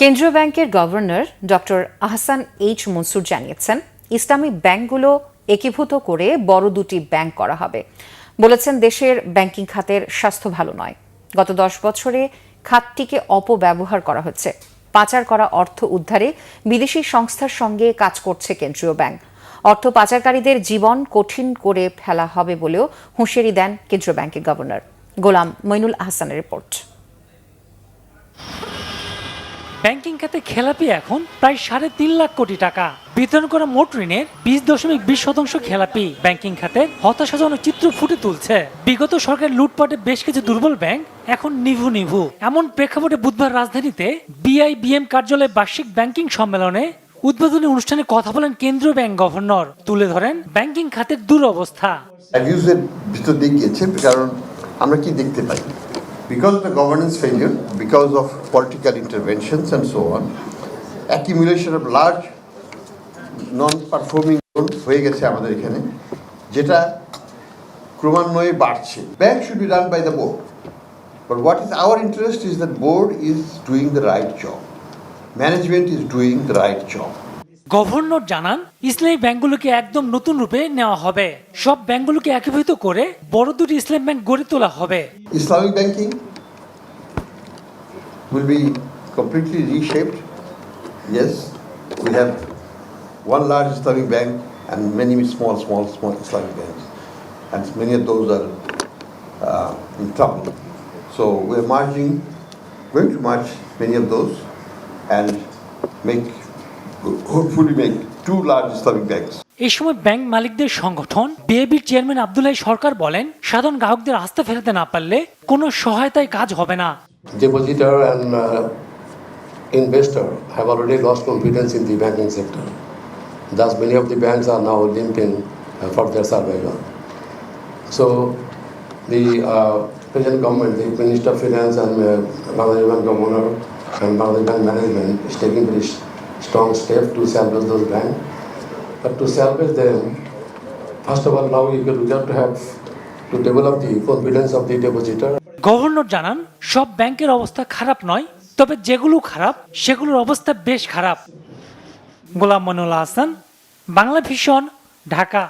কেন্দ্রীয় ব্যাংকের governor doctor Ahsan H Mansur জানিয়েছেন, ইসলামী ব্যাংকগুলো একীভূত করে বড় দুটি ব্যাংক করা হবে। বলেছেন, দেশের ব্যাংকিং খাতের স্বাস্থ্য ভালো নয়। গত 10 বছরে খাতটিকে অপব্যবহার করা হচ্ছে। পাচার করা অর্থ উদ্ধারে বিদেশি সংস্থার সঙ্গে কাজ করছে কেন্দ্রীয় ব্যাংক। অর্থ পাচারকারীদের জীবন কঠিন করে ফেলা হবে বলেও হুঁশিয়ারি দেন কেন্দ্রীয় ব্যাংকের গভর্নর। গোলাম মইনুল আহসানের রিপোর্ট। ব্যাংকিং খাতে খেলাপি এখন প্রায় 3.5 লাখ কোটি টাকা। বিতরণ করা মোট ঋণের 20.20% খেলাপি। ব্যাংকিং খাতের হতাশাজনক চিত্র ফুটে তুলছে। বিগত সরকার লুটপাটে বেশ কিছু দুর্বল ব্যাংক এখন নিভু। এমন প্রেক্ষাপটে বুধবার রাজধানীতে বিআইবিএম কার্যালয়ে বার্ষিক ব্যাংকিং সম্মেলনে উদ্বোধনী অনুষ্ঠানে কথা বলেন কেন্দ্রীয় ব্যাংক গভর্নর। তুলে ধরেন ব্যাংকিং খাতের দুরবস্থা। অ্যাবিউজের ভিতর দিয়ে গিয়েছে, কারণ আমরা কি দেখতে পাই, because of the governance failure, because of political interventions and so on, accumulation of large non-performing loans হয়ে গেছে আমাদের এখানে, যেটা ক্রমান্বয়ে বাড়ছে। Bank should be run by the board, but what is our interest is that board is doing the right job, management is doing the right job. Governor জানান, ইসলামী ব্যাংকগুলোকে একদম নতুন রূপে নেওয়া হবে। সব ব্যাংকগুলোকে একীভূত করে বড় দুটি ইসলামী ব্যাংক গড়ে তোলা হবে। Islamic banking will be completely reshaped. Yes, we have one large Islamic bank and many small Islamic banks, and many of those are in trouble. So we are going to merge many of those and hopefully make two large Islamic banks. এই সময় bank মালিকদের সংগঠন বিএবির chairman Abdullah সরকার বলেন, সাধারণ গ্রাহকদের আস্থা ফেরাতে না পারলে কোনো সহায়তায় কাজ হবে না। Depositor and investor have already lost confidence in the banking sector. Thus, many of the banks are now limping for their survival. So, the present government, the Minister of Finance and Bangladesh Bank Governor and Bangladesh Bank Management is taking very strong steps to salvage those banks. But to salvage them, first of all, now we have to develop the confidence of the depositor. Governor জানান, সব ব্যাংকের অবস্থা খারাপ নয়, তবে যেগুলো খারাপ সেগুলোর অবস্থা বেশ খারাপ। গোলাম মইনুল আহসান, বাংলা ভিশন, ঢাকা।